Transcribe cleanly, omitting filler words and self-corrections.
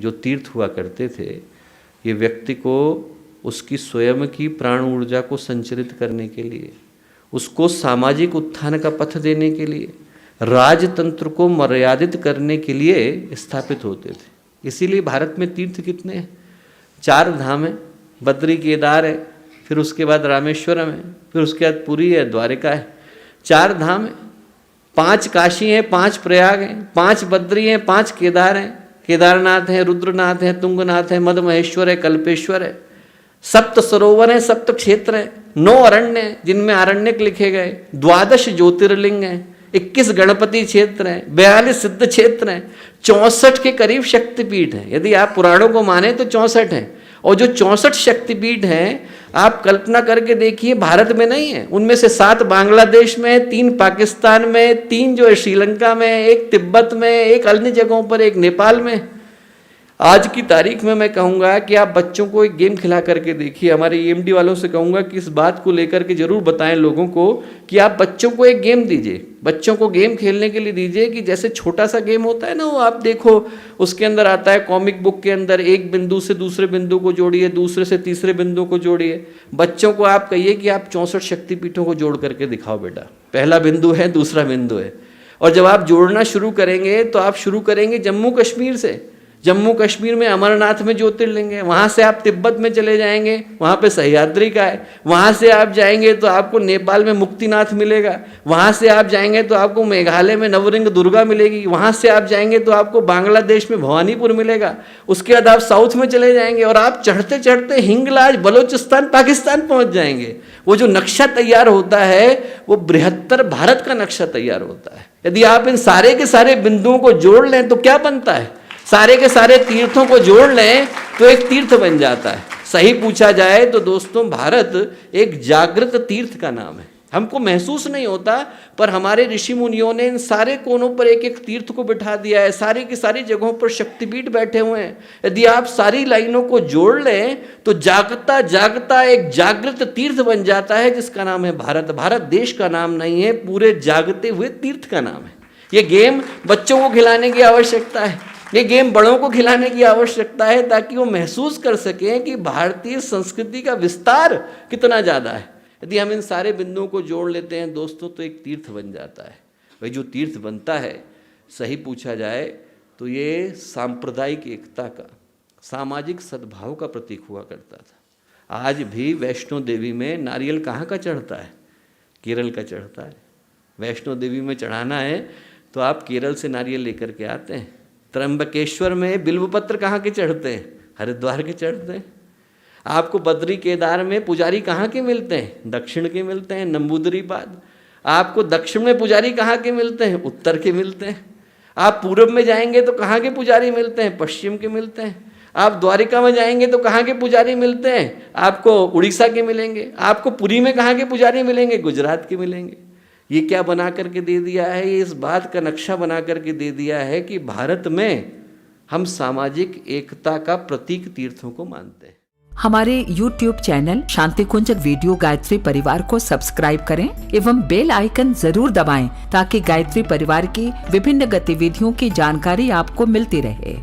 जो तीर्थ हुआ करते थे, ये व्यक्ति को उसकी स्वयं की प्राण ऊर्जा को संचरित करने के लिए, उसको सामाजिक उत्थान का पथ देने के लिए, राजतंत्र को मर्यादित करने के लिए स्थापित होते थे। इसीलिए भारत में तीर्थ कितने हैं? 4 धाम है, बद्री केदार है, फिर उसके बाद रामेश्वरम है, फिर उसके बाद पुरी है, द्वारिका है। 4 धाम है, 5 काशी हैं, 5 प्रयाग हैं, 5 बद्री हैं, 5 केदार हैं, केदारनाथ है, रुद्रनाथ है, तुंगनाथ है, मद महेश्वर है, कल्पेश्वर है, 7 सरोवर हैं, 7 क्षेत्र हैं, 9 अरण्य हैं जिनमें आरण्यक लिखे गए, 12 ज्योतिर्लिंग हैं, 21 गणपति क्षेत्र हैं, 42 सिद्ध क्षेत्र हैं, 64 के करीब शक्तिपीठ हैं। यदि आप पुराणों को माने तो 64 हैं। और जो 64 शक्तिपीठ हैं, आप कल्पना करके देखिए, भारत में नहीं है। उनमें से 7 बांग्लादेश में, 3 पाकिस्तान में, 3 जो है श्रीलंका में, 1 तिब्बत में, 1 अन्य जगहों पर, 1 नेपाल में। आज की तारीख में मैं कहूँगा कि आप बच्चों को एक गेम खिला करके देखिए। हमारे ईएमडी वालों से कहूँगा कि इस बात को लेकर के जरूर बताएं लोगों को कि आप बच्चों को एक गेम दीजिए, बच्चों को गेम खेलने के लिए दीजिए कि जैसे छोटा सा गेम होता है ना, वो आप देखो उसके अंदर आता है कॉमिक बुक के अंदर, एक बिंदु से दूसरे बिंदु को जोड़िए, दूसरे से तीसरे बिंदु को जोड़िए। बच्चों को आप कहिए कि आप 64 शक्तिपीठों को जोड़ करके दिखाओ बेटा, पहला बिंदु है, दूसरा बिंदु है। और जब आप जोड़ना शुरू करेंगे तो आप शुरू करेंगे जम्मू कश्मीर से। जम्मू कश्मीर में अमरनाथ में ज्योतिर्लिंग है, वहाँ से आप तिब्बत में चले जाएंगे, वहाँ पे सह्याद्री का है, वहाँ से आप जाएंगे तो आपको नेपाल में मुक्तिनाथ मिलेगा, वहाँ से आप जाएंगे तो आपको मेघालय में नवरिंग दुर्गा मिलेगी, वहाँ से आप जाएंगे तो आपको बांग्लादेश में भवानीपुर मिलेगा। उसके बाद आप साउथ में चले जाएंगे और आप चढ़ते चढ़ते हिंगलाज, बलोचिस्तान, पाकिस्तान पहुँच जाएंगे। वो जो नक्शा तैयार होता है वो बृहत्तर भारत का नक्शा तैयार होता है। यदि आप इन सारे के सारे बिंदुओं को जोड़ लें तो क्या बनता है? सारे के सारे तीर्थों को जोड़ लें तो एक तीर्थ बन जाता है। सही पूछा जाए तो दोस्तों, भारत एक जागृत तीर्थ का नाम है। हमको महसूस नहीं होता, पर हमारे ऋषि मुनियों ने इन सारे कोनों पर एक एक तीर्थ को बिठा दिया है। सारी की सारी जगहों पर शक्तिपीठ बैठे हुए हैं। यदि आप सारी लाइनों को जोड़ लें तो जागता जागता एक जागृत तीर्थ बन जाता है, जिसका नाम है भारत। भारत देश का नाम नहीं है, पूरे जागते हुए तीर्थ का नाम है। ये गेम बच्चों को खिलाने की आवश्यकता है, ये गेम बड़ों को खिलाने की आवश्यकता है, ताकि वो महसूस कर सकें कि भारतीय संस्कृति का विस्तार कितना ज़्यादा है। यदि हम इन सारे बिंदुओं को जोड़ लेते हैं दोस्तों तो एक तीर्थ बन जाता है। भाई जो तीर्थ बनता है, सही पूछा जाए तो ये सांप्रदायिक एकता का, सामाजिक सद्भाव का प्रतीक हुआ करता था। आज भी वैष्णो देवी में नारियल कहाँ का चढ़ता है? केरल का चढ़ता है। वैष्णो देवी में चढ़ाना है तो आप केरल से नारियल लेकर के आते हैं। त्र्यंबकेश्वर में बिल्वपत्र कहाँ के चढ़ते हैं? हरिद्वार के चढ़ते हैं। आपको बद्री केदार में पुजारी कहाँ के मिलते हैं? दक्षिण के मिलते हैं, नंबूदरीपाद। आपको दक्षिण में पुजारी कहाँ के मिलते हैं? उत्तर के मिलते हैं। आप पूर्व में जाएंगे तो कहाँ के पुजारी मिलते हैं? पश्चिम के मिलते हैं। आप द्वारिका में जाएंगे तो कहाँ के पुजारी मिलते हैं? आपको उड़ीसा के मिलेंगे। आपको पुरी में कहाँ के पुजारी मिलेंगे? गुजरात के मिलेंगे। ये क्या बना करके दे दिया है? ये इस बात का नक्शा बना करके दे दिया है कि भारत में हम सामाजिक एकता का प्रतीक तीर्थों को मानते हैं। हमारे YouTube चैनल शांति कुंज वीडियो गायत्री परिवार को सब्सक्राइब करें एवं बेल आइकन जरूर दबाएं, ताकि गायत्री परिवार की विभिन्न गतिविधियों की जानकारी आपको मिलती रहे।